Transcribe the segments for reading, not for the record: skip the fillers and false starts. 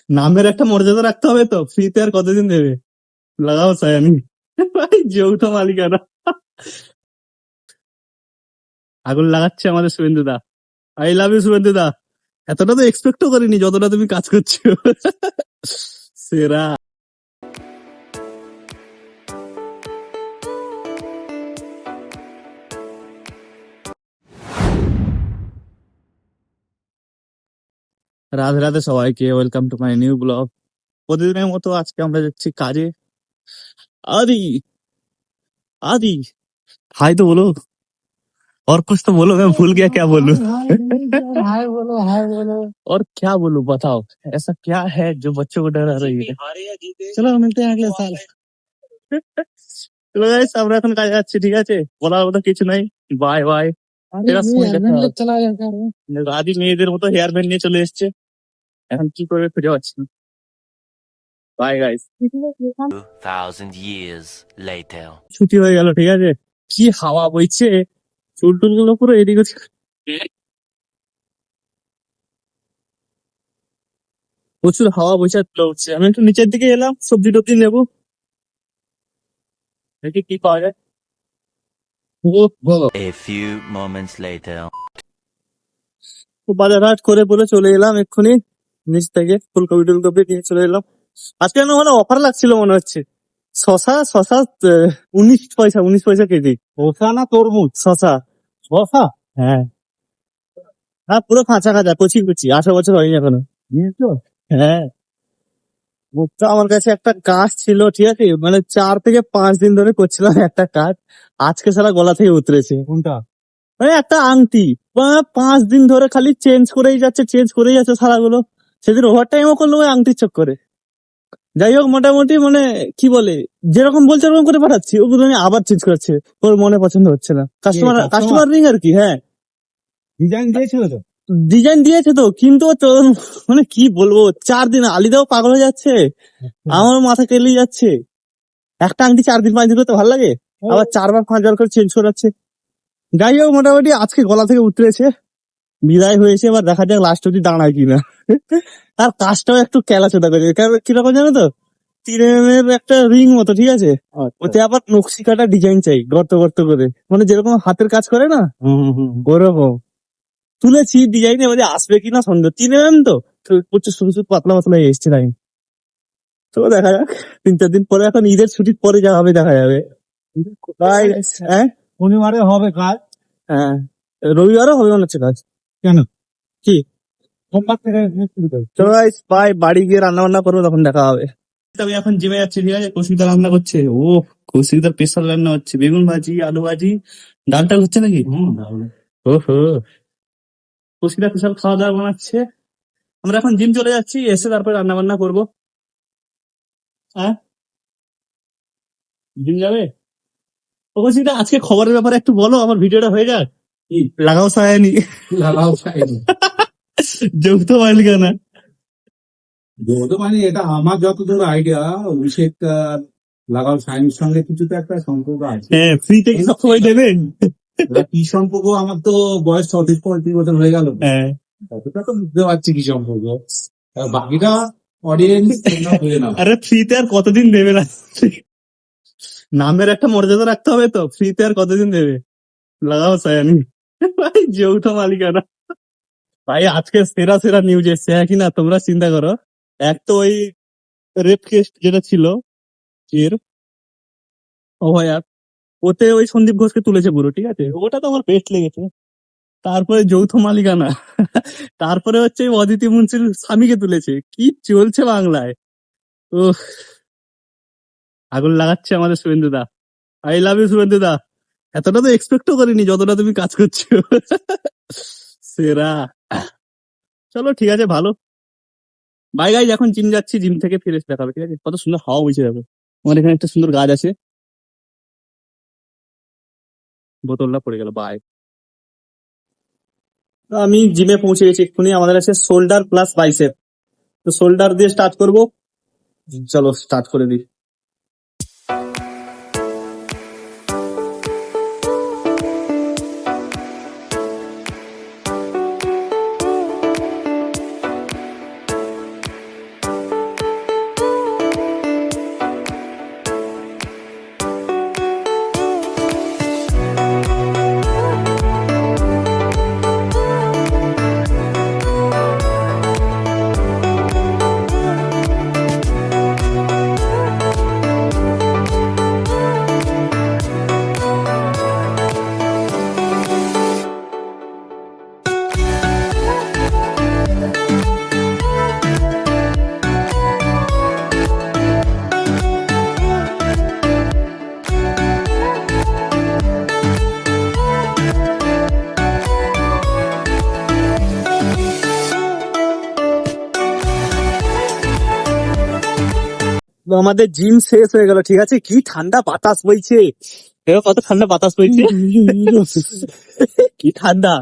নামের একটা মর্যাদা রাখতে হবে তো, ফ্রিতে আর কতদিন দেবে? লাগাও সায়ানি। ভাই যৌথ মালিকানা। আগুন লাগাচ্ছে আমাদের শুভেন্দু দা। আই লাভ ইউ শুভেন্দু দা। এতটা তো এক্সপেক্টও করিনি যতটা তুমি কাজ করছো। সেরা। রাধে রাধে সবাইকে, welcome to my new blog. প্রতিদিনের মতো আজকে আমরা যাচ্ছি কাজে। আদি आदि हाय तो बोलो, और कुछ तो बोलो, मैं भूल गया क्या बोलूं। हाय बोलो हाय बोलो। और क्या बोलूं बताओ, ऐसा क्या है जो बच्चों को डरा रही है। চলো মিলতে हैं अगले साल। চলো গাইস, আমরা এখন কাজে যাচ্ছি, ঠিক আছে? বলার মতো কিছু নাই। Bye bye. এরা সময় দেখা হবে। चला जाता है। আদি মেয়েদের মতো হেয়ার ব্যান্ড নিয়ে চলে এসছে, এখন কি করবে খুঁজে পাচ্ছি না। Bye guys. 2000 years later. ছুটি হয়ে গেল, ঠিক আছে? কি হাওয়া বইছে, চুল টুল গুলো পুরো এদিকে ওদিকে। প্রচুর হাওয়া বইছে আর তুলে উঠছে। আমি একটু নিচের দিকে এলাম, সবজি টবজি নেবো, দেখি কি পাওয়া যায়। ও বাবা, A few moments later. বাজার হাট করে বলে চলে এলাম এক্ষুনি নিচ থেকে, ফুলকপি টুলকপি নিয়ে চলে এলাম। আজকে মানে অফার লাগছিল মনে হচ্ছে। শশা শশা 19 পয়সা কেজি। শসা না তরমুজ? শশা। শসা হ্যাঁ হ্যাঁ, পুরো কাঁচা কাঁচা, কচি কচি, 18 বছর হয়নি এখনো। নিয়েছো? হ্যাঁ, মুখটা আমার কাছে একটা কাজ ছিল, ঠিক আছে? মানে 4 থেকে 5 দিন ধরে করছিলাম একটা কাজ, আজকে সারা গলা থেকে উতরেছে। কোনটা? মানে একটা আংটি, 5 দিন ধরে খালি চেঞ্জ করেই যাচ্ছে সারাগুলো। সেদিন ওভার টাইমও করলো ওই আংটির চক্করে। যাই হোক, মোটামুটি মানে কি বলে, যেরকম বলছে ওরকম করে পাঠাচ্ছি, ওগুলো আমি আবার চেঞ্জ করছে, ওর মনে পছন্দ হচ্ছে না। Customer customer? রিং আর কি। হ্যাঁ, ডিজাইন দিয়েছিল তো? ডিজাইন দিয়েছে তো, কিন্তু ও তো মানে কি বলবো, 4 দিন আলিদাও পাগল হয়ে যাচ্ছে, আমার মাথা কেলি যাচ্ছে। একটা আংটি 4 দিন 5 দিন করতে ভালো লাগে, আবার 4 বার 5 বার করে চেঞ্জ করাচ্ছে। যাই হোক, মোটামুটি আজকে গলা থেকে উতরেছে, বিদায় হয়েছে। এবার দেখা যাক লাস্ট অব্দি দাঁড়ায় কিনা। আর কাজটাও একটু ক্যালাচোদা করে, কারণ কিরকম জানো তো, 3mm এর একটা রিং মতো, ঠিক আছে? ওতে আবার নকশি কাটা ডিজাইন চাই, গর্ত গর্ত করে, মানে যেরকম হাতের কাজ করে না, ওরকম তুলেছি ডিজাইন। এবারে আসবে কিনা সন্দেহ। 3mm তো প্রচুর সরু সরু পাতলা পাতলা হয়ে এসছে লাইন। তো দেখা যাক, 3-4 দিন পরে, এখন ঈদের ছুটির পরে যা হবে দেখা যাবে। Bye, guys. হ্যাঁ শনিবারে হবে কাজ? হ্যাঁ, রবিবারও হবে মনে হচ্ছে কাজ। কেন? কি? সোমবার থেকে শুরু করবে। চলো গাইস, বাই। বাড়ি গিয়ে রান্না বান্না করবো, তখন দেখা হবে। আমি এখন জিমে যাচ্ছি, ঠিক আছে? কৌশিকদা রান্না করছে। ও, কৌশিকদার স্পেশাল রান্না হচ্ছে, বেগুন ভাজি, আলু ভাজি, ডালটা হচ্ছে নাকি? ওহো, কৌশিকদা স্পেশাল খাওয়া দাওয়া বানাচ্ছে। আমরা এখন জিম চলে যাচ্ছি, এসে তারপরে রান্না বান্না করবো। হ্যাঁ, জিম যাবে? ও কৌশিকদা, আজকে খবরের ব্যাপারে একটু বলো, আমার ভিডিওটা হয়ে যাক। লাগাও সায়ানি। লাগাও খাইনি। যৌথ মালিকানা। যৌথ মানে এটা আমার যতদূর আইডিয়া, অভিষেক লাগাও সাইন্সের সঙ্গে কিছু তো একটা সম্পর্ক আছে। হ্যাঁ, ফ্রিতে কি সবসময় দেবেন? এবার কি সম্পর্ক, আমার তো বয়স 34-35 বছর হয়ে গেল, হ্যাঁ, ততটা তো বুঝতে পারছি কি সম্পর্ক। আর বাকিটা অডিয়েন্স বুঝে নাও। আরে ফ্রিতে আর কতদিন দেবে না? নামের একটা মর্যাদা রাখতে হবে তো, ফ্রিতে আর কতদিন দেবে? লাগাও সায়ানি। ভাই যৌথ মালিকানা। ভাই আজকে সেরা সেরা নিউজ এসছে, হ্যাঁ কিনা তোমরা চিন্তা করো। এক তো ওই রেপ কেস যেটা ছিল এর অভয়ার, ওতে ওই সন্দীপ ঘোষকে তুলেছে পুরো, ঠিক আছে? ওটা তো আমার বেস্ট লেগেছে। তারপরে যৌথ মালিকানা, তারপরে হচ্ছে ওই অদিতি মুন্সির স্বামীকে তুলেছে। কি চলছে বাংলায়! ও, আগুন লাগাচ্ছে আমাদের শুভেন্দু দা। আই লাভ ইউ শুভেন্দু দা। এতটা তো এক্সপেক্টও করিনি যতটা তুমি কাজ করছো। সেরা। চলো ঠিক আছে, ভালো। বাই গাইজ, এখন জিম যাচ্ছি, জিম থেকে ফিরে এসে দেখা হবে, ঠিক আছে? কত সুন্দর হাওয়া বইছে দেখো। আমার এখানে একটা সুন্দর গাছ আছে, বোতলটা পড়ে গেল। বাই। আমি জিমে পৌঁছে গেছি এক্ষুনি। আমাদের আছে শোল্ডার প্লাস বাইসেপ, তো শোল্ডার দিয়ে স্টার্ট করব। চলো স্টার্ট করে দিই। আমাদের জিম শেষ হয়ে গেল, ঠিক আছে? কি ঠান্ডা বাতাস বইছে, দেখো কত ঠান্ডা বাতাস বইছে। কি ঠান্ডা।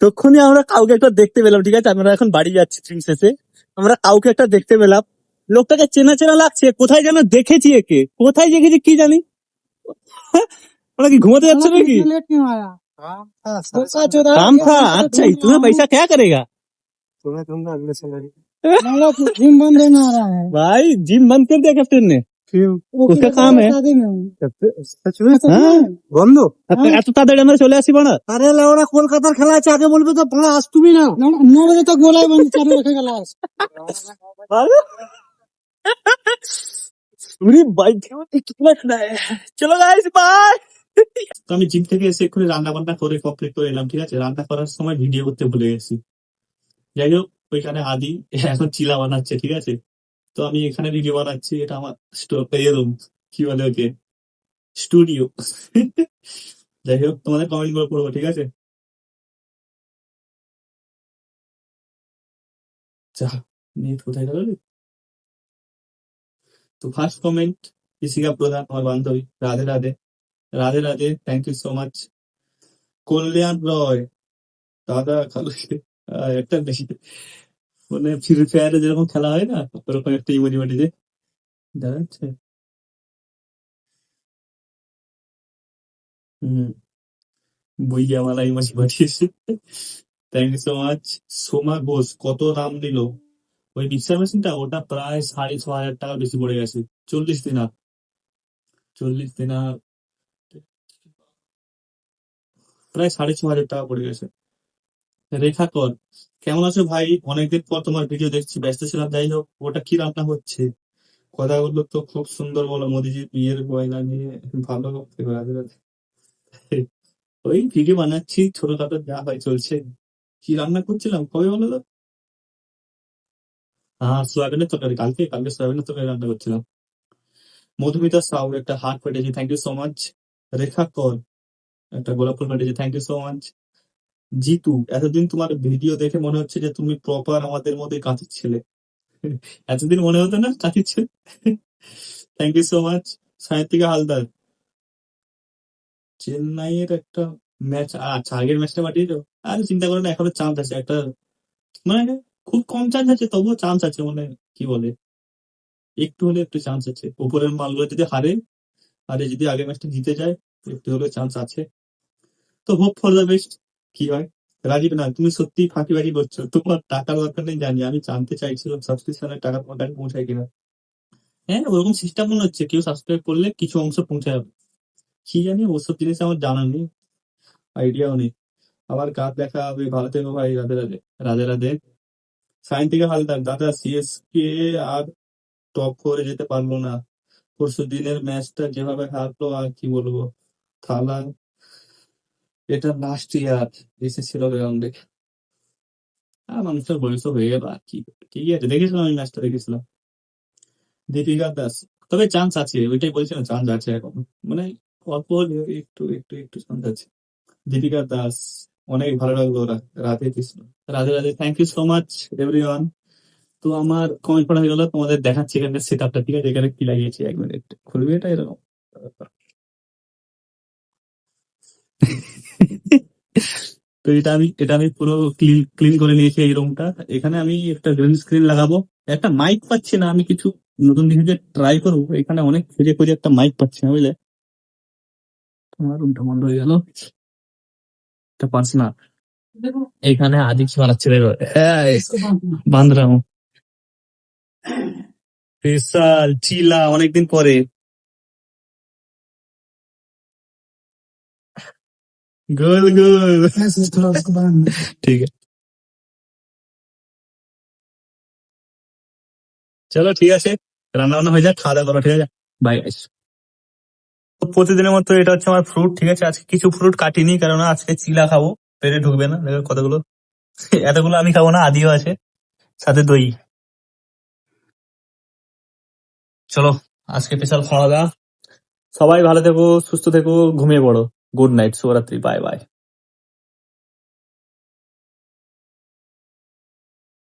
তখনই আমরা কাউকে একটা দেখতে পেলাম, ঠিক আছে? আমরা এখন বাড়ি যাচ্ছি জিম শেষে, আমরা কাউকে একটা দেখতে পেলাম, লোকটাকে চেনা চেনা লাগছে, কোথায় যেন দেখেছি, একে কোথায় দেখেছি কি জানি। ওরা কি ঘুমাতে যাচ্ছে নাকি? काम था। अच्छा इतना पैसा क्या करेगा जिम बंद होने आ रहा है। भाई? जिम बंद कर दिया कैप्टन ने, उसका काम है। হ্যাঁ, বন্ধ। এত তাড়াতাড়ি আমরা চলে আসি বাড়া। আরে ওরা কলকাতার খেলা আছে, আগে বলবে তো পড়া আস তুমি না। নড়বে তো গোলাই বন্ধ চালু রেখে গেল। চলো গাইস, বাই। তো আমি জিম থেকে এসে এক্ষুনি রান্না বান্না করে কমপ্লিট করে এলাম, ঠিক আছে? রান্না করার সময় ভিডিও করতে ভুলে গেছি। যাই হোক, ওইখানে আদি এখন চিলা বানাচ্ছে, ঠিক আছে? তো আমি এখানে ভিডিও বানাচ্ছি, এটা আমার রুম, কি বলে ওকে, স্টুডিও। যাই হোক, তোমাদের কমেন্ট করে পড়বো, ঠিক আছে? যা, নেট কোথায় গেল রে? তো ফার্স্ট কমেন্ট ইসিকা প্রধান, আমার বান্ধবী, Radhe Radhe. Radhe Radhe, thank you so much. Kalyan Roy, দাদা খালু, একটা বেশি মানে ফ্রি ফায়ারে যেরকম খেলা হয় না, ওরকম একটা ইমোজি যে দাঁড়াচ্ছে। হম, বইয়াওয়ালা ইমোজি পাঠিয়েছে, thank you so much. Soma Ghosh, কত দাম নিল ওই মিক্সার মেশিনটা? ওটা প্রায় 6,500 টাকা বেশি পড়ে গেছে। 40 দিনার, 40 দিনার, প্রায় 6,500 টাকা পড়ে গেছে। রেখা কর, কেমন আছো ভাই? অনেকদিন পর তোমার ভিডিও দেখছি, ব্যস্ত ছিলাম। যাই হোক, ওটা কি রান্না হচ্ছে? কথাগুলো তো খুব সুন্দর বলো, মোদিজির বিয়ের গয়না নিয়ে ভালো করতে পারে। রাধে রাধে। ওই ভিডিও বানাচ্ছি, ছোটখাটো যা হয় চলছে। কি রান্না করছিলাম কবে বলো তো? হ্যাঁ, সোয়াবিনের তরকারি। কালকে কালকে সোয়াবিনের তরকারি রান্না করছিলাম। মধুমিতা সাউ, একটা হার্ট পেটেছি, thank you so much. Rekha Kar, একটা গোলাপ ফুল পেটেছি, thank you so much. Jitu, এতদিন তোমার ভিডিও দেখে মনে হচ্ছে যে তুমি প্রপার আমাদের মধ্যে কাঁচের ছেলে। এতদিন মনে হতো না কাঁচের ছেলে। Thank you so much. Sahityika Haldar, চেন্নাইয়ের একটা ম্যাচ, আচ্ছা আগের ম্যাচটা পাঠিয়েছো? আর চিন্তা করো না, এখনো চান্স আছে একটা, মানে খুব কম চান্স আছে, তবুও চান্স আছে, মানে কি বলে, একটু হলে একটু চান্স আছে। উপরের মালগুলো যদি হারে, যদি আগের ম্যাচটা জিতে যায়, একটু হলে চান্স আছে। তো হোপ ফর দ্য বেস্ট, কি হয়। রাজীব না, তুমি সত্যি ফাঁকিবাজি করছো, তোমার টাকার দরকার নেই জানি, আমি জানতে চাইছিলাম সাবস্ক্রিপশনের টাকা তোমার কাছে পৌঁছায় কিনা। হ্যাঁ, ওরকম সিস্টেম মনে হচ্ছে, কেউ সাবস্ক্রাইব করলে কিছু অংশ পৌঁছায় যাবে। কি জানি, ওসব জিনিস আমার জানা নেই, আইডিয়াও নেই। আবার কাজ দেখা হবে, ভালো থেকো ভাই, রাধে রাধে। রাধে রাধে। সাইন থেকে হালদার, দাদা সিএসকে আর টপ করে যেতে পারলো না, পরশু দিনের ম্যাচটা যেভাবে হারলো, আর কি বলবো। থালা, এটা লাস্ট ইয়ার এসেছিল গ্রাউন্ডে, আর মানুষের বয়স হয়ে গেল, আর কি। ঠিক আছে, দেখেছিলাম, আমি ম্যাচটা দেখেছিলাম। দীপিকা দাস, তবে চান্স আছে, ওইটাই বলছিলাম, চান্স আছে এখন, মানে অল্প হলেও একটু একটু একটু চান্স আছে। দীপিকা দাস, অনেক ভালো লাগলো ওরা। Radhe Krishna, Radhe Radhe, thank you so much everyone. তো আমার কমেন্ট পড়া হয়ে গেল, তোমাদের দেখাচ্ছি এখানে সেট আপটা, ঠিক আছে? এখানে কি লাগিয়েছি, 1 মিনিট খুলবি এটা, এরকম। তো এটা আমি পুরো ক্লিন করে নিয়েছি এই রুমটা। এখানে আমি একটা গ্রিন স্ক্রিন লাগাবো, একটা মাইক পাচ্ছি না, আমি কিছু নতুন জিনিস ট্রাই করবো। এখানে অনেক খুঁজে খুঁজে একটা মাইক পাচ্ছি না, বুঝলে। তোমার রুমটা বন্ধ হয়ে গেল, এটা পাচ্ছি না। এখানে আদি কিছু বানাচ্ছে, বান্দরাম স্পেশাল চিলা, অনেকদিন পরে। গোল গোল, ঠিক আছে, চলো ঠিক আছে, রান্না বান্না হয়ে যাক, খাওয়া দাওয়া করো, ঠিক আছে? Bye guys. প্রতিদিনের মতো এটা হচ্ছে আমার ফ্রুট, ঠিক আছে? আজকে কিছু ফ্রুট কাটিনি, কারণ আজকে চিলা খাবো, পেটে ঢুকবে না। দেখো কতগুলো, এতগুলো আমি খাবো না, আদিও আছে, সাথে দই। চলো, আজকে স্পেশাল খাওয়া দাওয়া। সবাই ভালো থেকো, সুস্থ থেকো, ঘুমিয়ে পড়ো। গুড নাইট, শুভরাত্রি, বাই বাই।